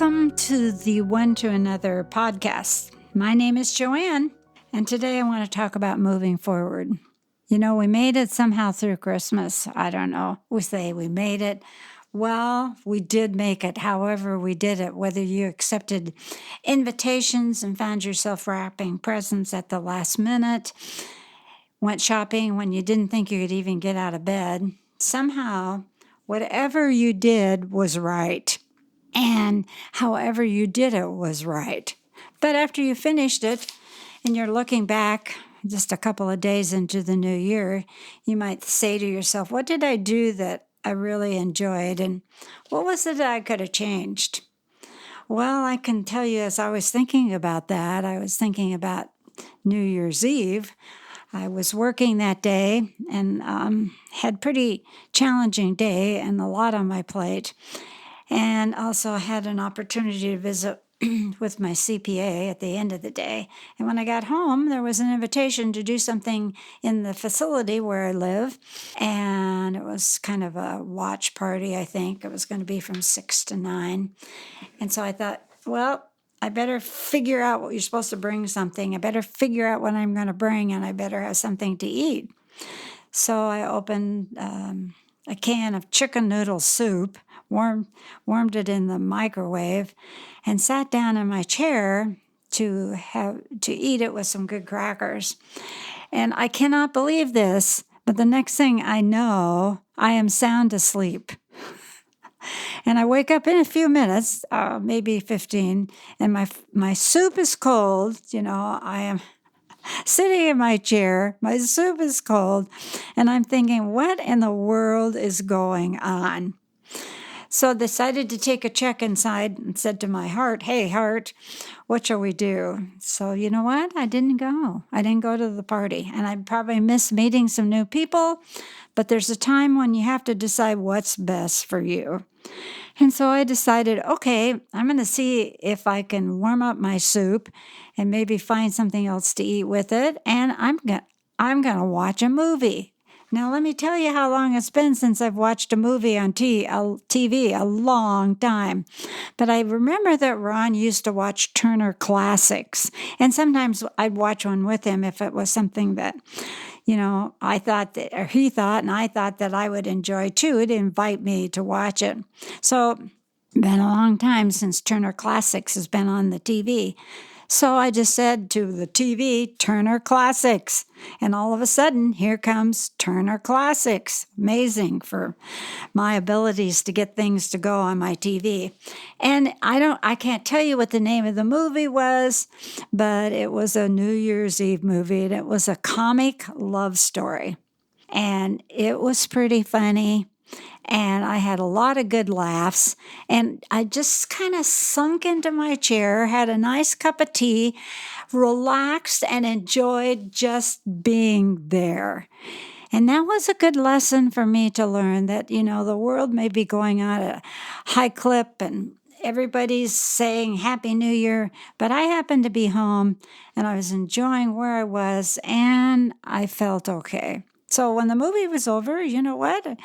Welcome to the One to Another podcast. My name is Joanne, and today I want to talk about moving forward. You know, we made it somehow through Christmas. I don't know. We say we made it. Well, we did make it. However, we did it. Whether you accepted invitations and found yourself wrapping presents at the last minute, went shopping when you didn't think you could even get out of bed, somehow, whatever you did was right. And however you did it was right. But after you finished it and you're looking back just a couple of days into the new year, you might say to yourself, what did I do that I really enjoyed? And what was it that I could have changed? Well, I can tell you, as I was thinking about that, I was thinking about New Year's Eve. I was working that day and had pretty challenging day and a lot on my plate. And also had an opportunity to visit with my CPA at the end of the day. And when I got home, there was an invitation to do something in the facility where I live. And it was kind of a watch party, I think. It was going to be from 6 to 9. And so I thought, well, I better figure out what you're supposed to bring something. I better figure out what I'm going to bring, and I better have something to eat. So I opened a can of chicken noodle soup, warmed it in the microwave, and sat down in my chair to eat it with some good crackers. And I cannot believe this, but the next thing I know, I am sound asleep. And I wake up in a few minutes, maybe 15, and my soup is cold. You know, I am sitting in my chair, my soup is cold, and I'm thinking, what in the world is going on? So I decided to take a check inside and said to my heart, hey, heart, what shall we do? So you know what? I didn't go. I didn't go to the party. And I probably missed meeting some new people, but there's a time when you have to decide what's best for you. And so I decided, okay, I'm going to see if I can warm up my soup and maybe find something else to eat with it. And I'm going to watch a movie. Now, let me tell you how long it's been since I've watched a movie on TV, a long time. But I remember that Ron used to watch Turner Classics. And sometimes I'd watch one with him if it was something that, you know, I thought that, or he thought, and I thought that I would enjoy too. He'd invite me to watch it. So, been a long time since Turner Classics has been on the TV. So I just said to the TV, Turner Classics. And all of a sudden, here comes Turner Classics. Amazing for my abilities to get things to go on my TV. And I can't tell you what the name of the movie was, but it was a New Year's Eve movie, and it was a comic love story. And it was pretty funny. And I had a lot of good laughs, and I just kind of sunk into my chair, had a nice cup of tea, relaxed, and enjoyed just being there. And that was a good lesson for me to learn that, you know, the world may be going on at a high clip and everybody's saying Happy New Year, but I happened to be home and I was enjoying where I was and I felt okay. So when the movie was over, you know what?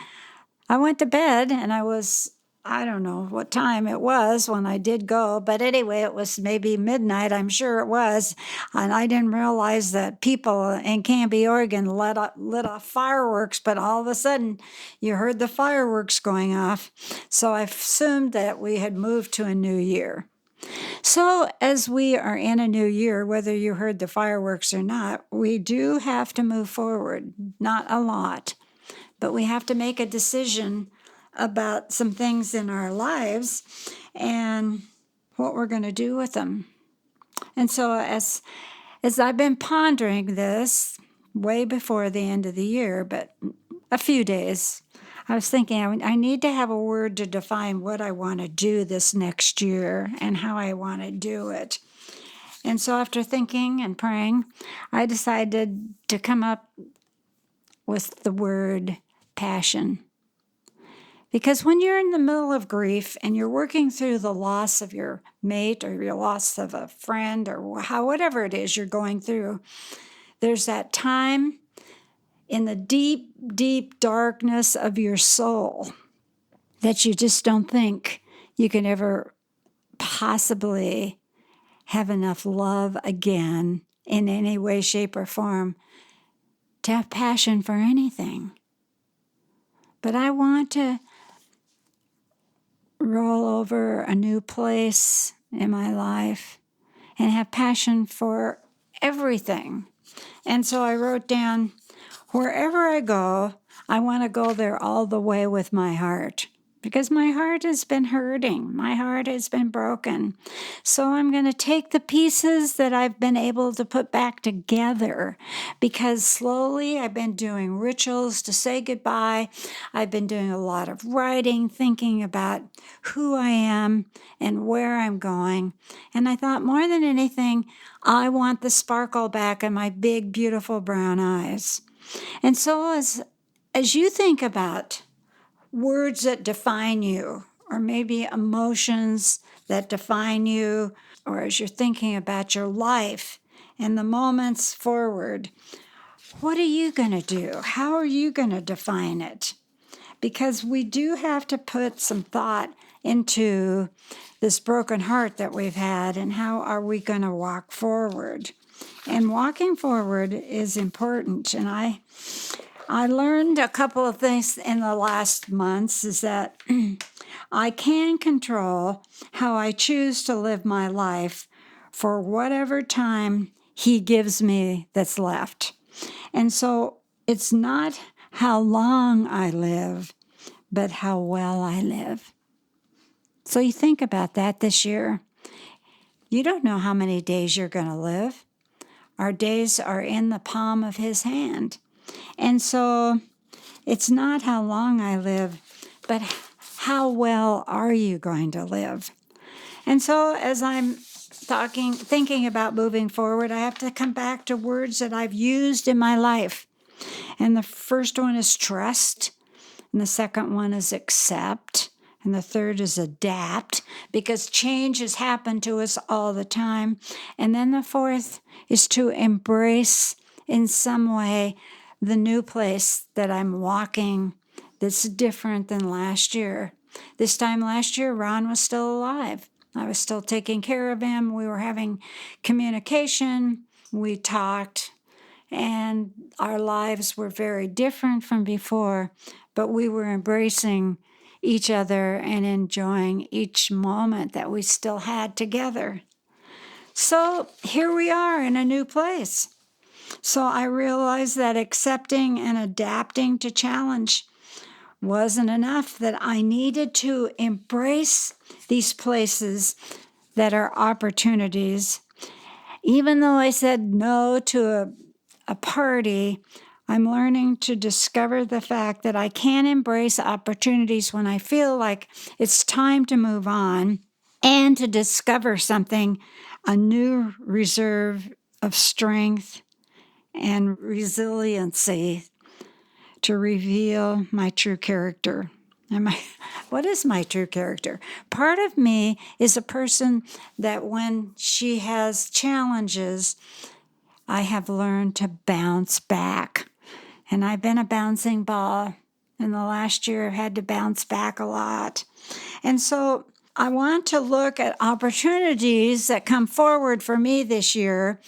I went to bed and I don't know what time it was when I did go, but anyway, it was maybe midnight, I'm sure it was. And I didn't realize that people in Canby, Oregon lit off fireworks, but all of a sudden you heard the fireworks going off. So I assumed that we had moved to a new year. So as we are in a new year, whether you heard the fireworks or not, we do have to move forward, not a lot. But we have to make a decision about some things in our lives and what we're going to do with them. And so as I've been pondering this way before the end of the year, but a few days, I was thinking I need to have a word to define what I want to do this next year and how I want to do it. And so after thinking and praying, I decided to come up with the word passion. Because when you're in the middle of grief and you're working through the loss of your mate or your loss of a friend or whatever it is you're going through, there's that time in the deep, deep darkness of your soul that you just don't think you can ever possibly have enough love again in any way, shape, or form to have passion for anything. But I want to roll over a new place in my life and have passion for everything. And so I wrote down, wherever I go, I want to go there all the way with my heart. Because my heart has been hurting. My heart has been broken. So I'm going to take the pieces that I've been able to put back together, because slowly I've been doing rituals to say goodbye. I've been doing a lot of writing, thinking about who I am and where I'm going. And I thought, more than anything, I want the sparkle back in my big, beautiful brown eyes. And so as you think about words that define you, or maybe emotions that define you, or as you're thinking about your life and the moments forward, what are you going to do? How are you going to define it? Because we do have to put some thought into this broken heart that we've had, and how are we going to walk forward? And walking forward is important. And I learned a couple of things in the last months, is that I can control how I choose to live my life for whatever time He gives me that's left. And so it's not how long I live, but how well I live. So you think about that this year. You don't know how many days you're going to live. Our days are in the palm of His hand. And so it's not how long I live, but how well are you going to live? And so as I'm thinking about moving forward, I have to come back to words that I've used in my life. And the first one is trust, and the second one is accept, and the third is adapt, because change has happened to us all the time. And then the fourth is to embrace in some way the new place that I'm walking that's different than last year. This time last year, Ron was still alive. I was still taking care of him. We were having communication. We talked, and our lives were very different from before, but we were embracing each other and enjoying each moment that we still had together. So here we are in a new place. So I realized that accepting and adapting to challenge wasn't enough, that I needed to embrace these places that are opportunities. Even though I said no to a party, I'm learning to discover the fact that I can embrace opportunities when I feel like it's time to move on, and to discover something, a new reserve of strength and resiliency to reveal my true character. What is my true character? Part of me is a person that when she has challenges, I have learned to bounce back. And I've been a bouncing ball. In the last year, I've had to bounce back a lot. And so I want to look at opportunities that come forward for me this year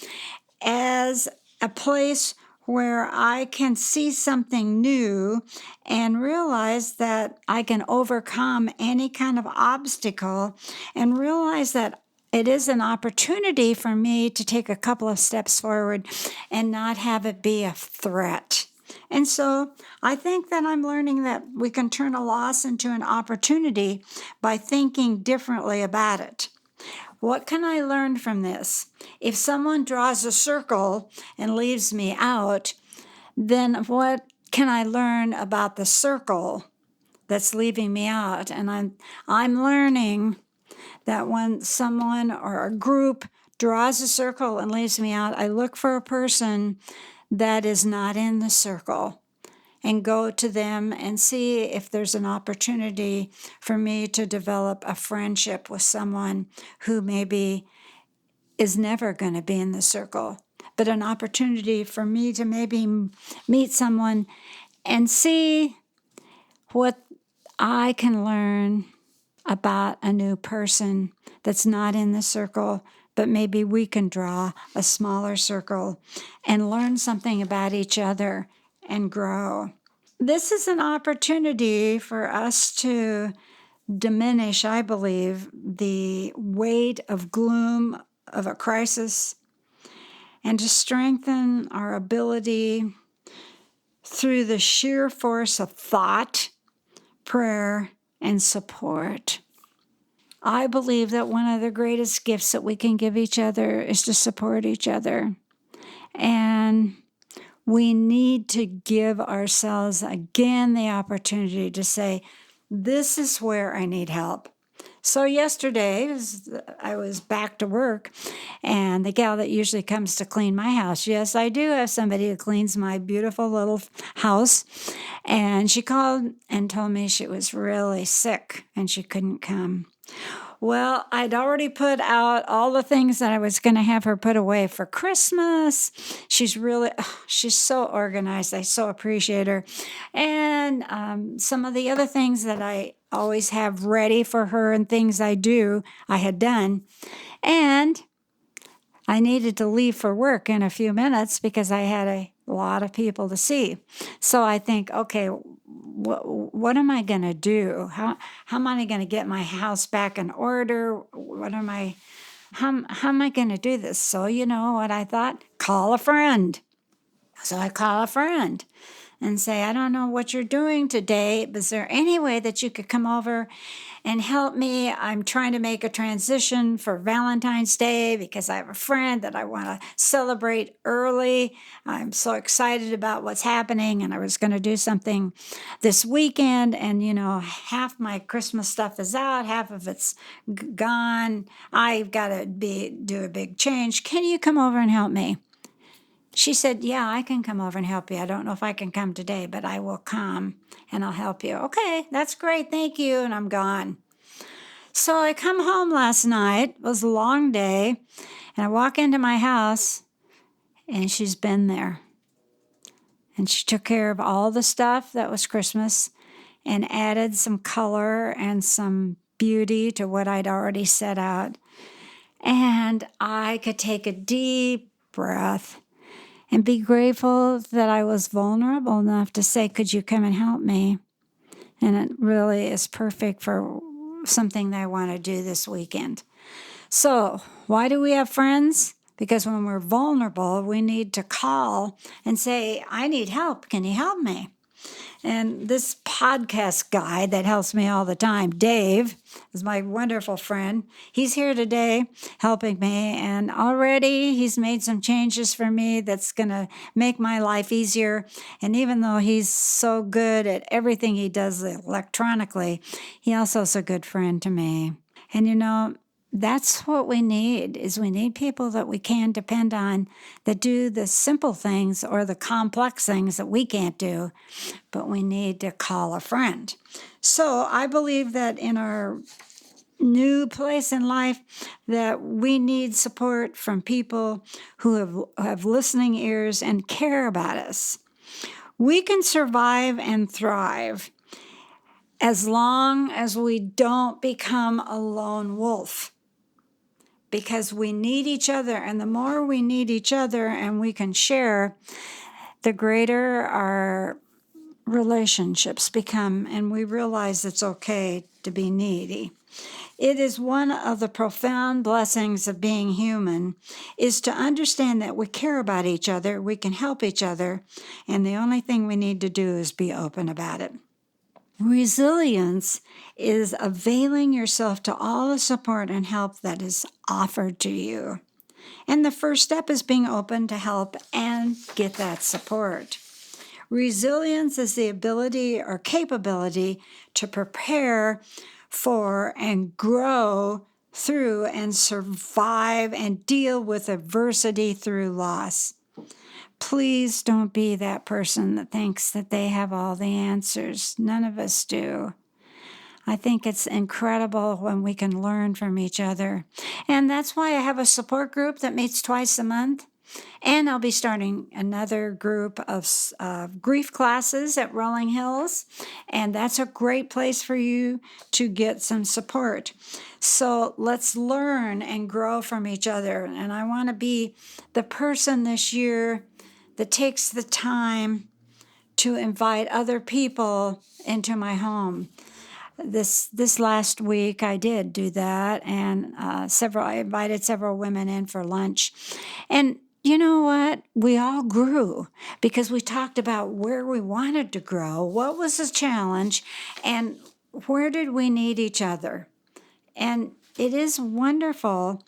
as a place where I can see something new and realize that I can overcome any kind of obstacle, and realize that it is an opportunity for me to take a couple of steps forward and not have it be a threat. And so I think that I'm learning that we can turn a loss into an opportunity by thinking differently about it. What can I learn from this? If someone draws a circle and leaves me out, then what can I learn about the circle that's leaving me out? And I'm learning that when someone or a group draws a circle and leaves me out, I look for a person that is not in the circle and go to them and see if there's an opportunity for me to develop a friendship with someone who maybe is never going to be in the circle, but an opportunity for me to maybe meet someone and see what I can learn about a new person that's not in the circle, but maybe we can draw a smaller circle and learn something about each other and grow. This is an opportunity for us to diminish, I believe, the weight of gloom of a crisis and to strengthen our ability through the sheer force of thought, prayer, and support. I believe that one of the greatest gifts that we can give each other is to support each other. And we need to give ourselves again the opportunity to say, this is where I need help. So yesterday, I was back to work, and the gal that usually comes to clean my house, yes, I do have somebody who cleans my beautiful little house, and she called and told me she was really sick and she couldn't come. Well, I'd already put out all the things that I was going to have her put away for Christmas. She's so organized. I so appreciate her. And some of the other things that I always have ready for her and things I had done. And I needed to leave for work in a few minutes because I had a lot of people to see. So I think, okay, what am I going to do? How am I going to get my house back in order? How am I going to do this? So you know what I thought? Call a friend. So I call a friend and say, I don't know what you're doing today, but is there any way that you could come over and help me? I'm trying to make a transition for Valentine's Day because I have a friend that I want to celebrate early. I'm so excited about what's happening, and I was going to do something this weekend, and half my Christmas stuff is out, half of it's gone. I've got to do a big change. Can you come over and help me? She said, yeah, I can come over and help you. I don't know if I can come today, but I will come and I'll help you. Okay, that's great. Thank you. And I'm gone. So I come home last night. It was a long day. And I walk into my house and she's been there. And she took care of all the stuff that was Christmas and added some color and some beauty to what I'd already set out. And I could take a deep breath and be grateful that I was vulnerable enough to say, could you come and help me? And it really is perfect for something that I want to do this weekend. So why do we have friends? Because when we're vulnerable, we need to call and say, I need help. Can you help me? And this podcast guy that helps me all the time, Dave, is my wonderful friend. He's here today helping me, and already he's made some changes for me that's going to make my life easier. And even though he's so good at everything he does electronically, he also is a good friend to me. And that's what we need, is we need people that we can depend on that do the simple things or the complex things that we can't do, but we need to call a friend. So I believe that in our new place in life that we need support from people who have listening ears and care about us. We can survive and thrive as long as we don't become a lone wolf. Because we need each other, and the more we need each other and we can share, the greater our relationships become, and we realize it's okay to be needy. It is one of the profound blessings of being human, is to understand that we care about each other, we can help each other, and the only thing we need to do is be open about it. Resilience is availing yourself to all the support and help that is offered to you. And the first step is being open to help and get that support. Resilience is the ability or capability to prepare for and grow through and survive and deal with adversity through loss. Please don't be that person that thinks that they have all the answers. None of us do. I think it's incredible when we can learn from each other. And that's why I have a support group that meets twice a month. And I'll be starting another group of grief classes at Rolling Hills. And that's a great place for you to get some support. So let's learn and grow from each other. And I want to be the person this year that takes the time to invite other people into my home. This last week I did do that, and I invited several women in for lunch. And you know what? We all grew because we talked about where we wanted to grow, what was the challenge, and where did we need each other. And it is wonderful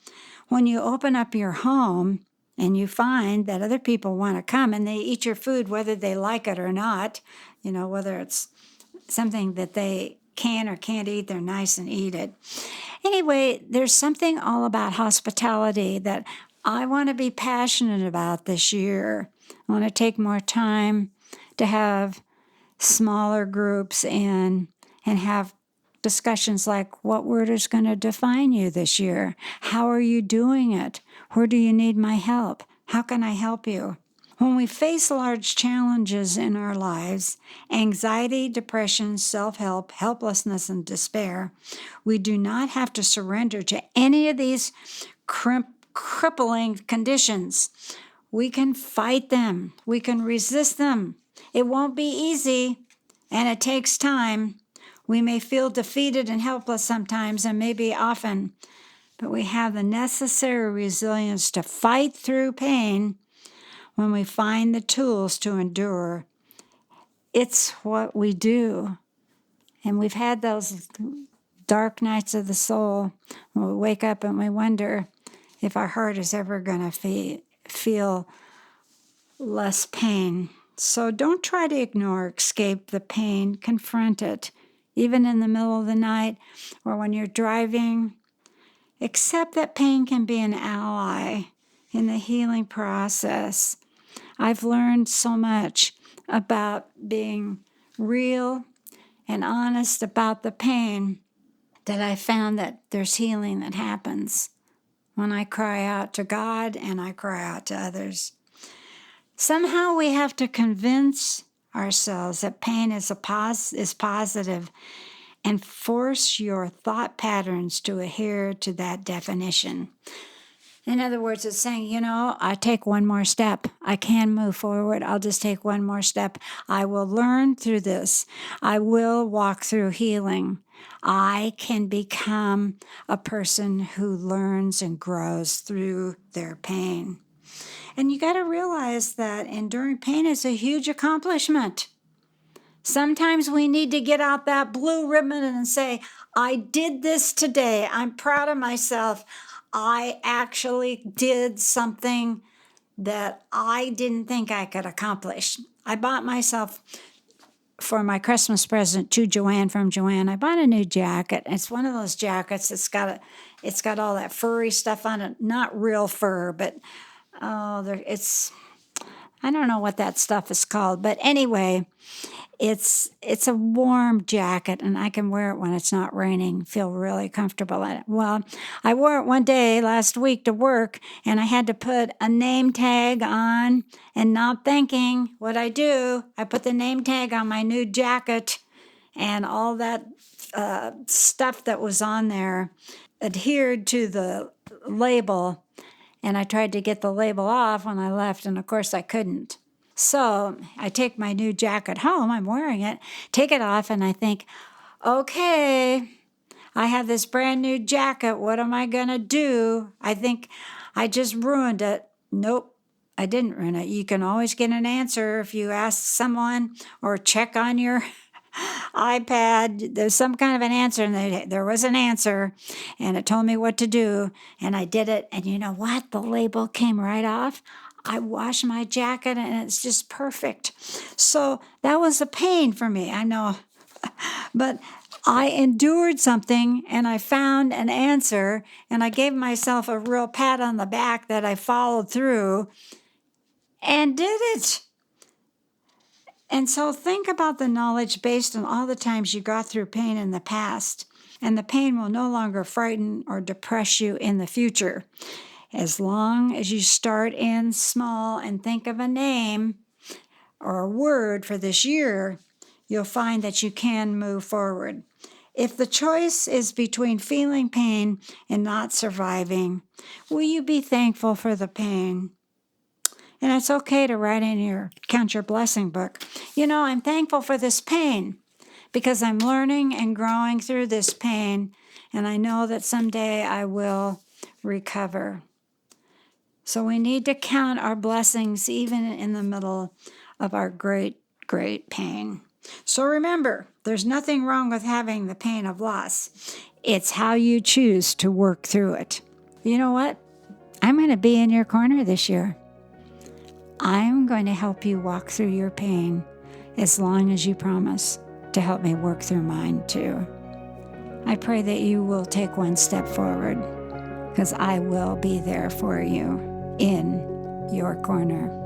when you open up your home and you find that other people want to come and they eat your food whether they like it or not, whether it's something that they can or can't eat, they're nice and eat it. Anyway, there's something all about hospitality that I want to be passionate about this year. I want to take more time to have smaller groups in and have discussions like, what word is going to define you this year? How are you doing it? Where do you need my help? How can I help you? When we face large challenges in our lives, anxiety, depression, self-help, helplessness, and despair, we do not have to surrender to any of these crippling conditions. We can fight them. We can resist them. It won't be easy, and it takes time. We may feel defeated and helpless sometimes, and maybe often, but we have the necessary resilience to fight through pain when we find the tools to endure. It's what we do. And we've had those dark nights of the soul when we wake up and we wonder if our heart is ever going to feel less pain. So don't try to ignore, escape the pain, confront it, even in the middle of the night or when you're driving. Accept that pain can be an ally in the healing process. I've learned so much about being real and honest about the pain that I found that there's healing that happens when I cry out to God and I cry out to others. Somehow we have to convince ourselves that pain is positive and force your thought patterns to adhere to that definition. In other words, it's saying, I take one more step. I can move forward. I'll just take one more step. I will learn through this. I will walk through healing. I can become a person who learns and grows through their pain. And you got to realize that enduring pain is a huge accomplishment. Sometimes we need to get out that blue ribbon and say, I did this today. I'm proud of myself. I actually did something that I didn't think I could accomplish. I bought myself, for my Christmas present to Joanne from Joanne, I bought a new jacket. It's one of those jackets that's it's got all that furry stuff on it. Not real fur, but I don't know what that stuff is called. But anyway, it's a warm jacket, and I can wear it when it's not raining, feel really comfortable in it. Well, I wore it one day last week to work, and I had to put a name tag on, and not thinking what I do, I put the name tag on my new jacket, and all that stuff that was on there adhered to the label, and I tried to get the label off when I left, and of course I couldn't. So I take my new jacket home, I'm wearing it, take it off, and I think, okay, I have this brand new jacket. What am I going to do? I think I just ruined it. Nope, I didn't ruin it. You can always get an answer if you ask someone or check on your iPad. There's some kind of an answer, and there was an answer, and it told me what to do, and I did it. And you know what? The label came right off. I washed my jacket, and it's just perfect. So that was a pain for me, I know. But I endured something, and I found an answer, and I gave myself a real pat on the back that I followed through and did it. And so think about the knowledge based on all the times you got through pain in the past, and the pain will no longer frighten or depress you in the future. As long as you start in small and think of a name or a word for this year, you'll find that you can move forward. If the choice is between feeling pain and not surviving, will you be thankful for the pain? And it's okay to write in your Count Your Blessing book, I'm thankful for this pain because I'm learning and growing through this pain, and I know that someday I will recover. So we need to count our blessings even in the middle of our great, great pain. So remember, there's nothing wrong with having the pain of loss. It's how you choose to work through it. You know what? I'm going to be in your corner this year. I'm going to help you walk through your pain as long as you promise to help me work through mine too. I pray that you will take one step forward because I will be there for you in your corner.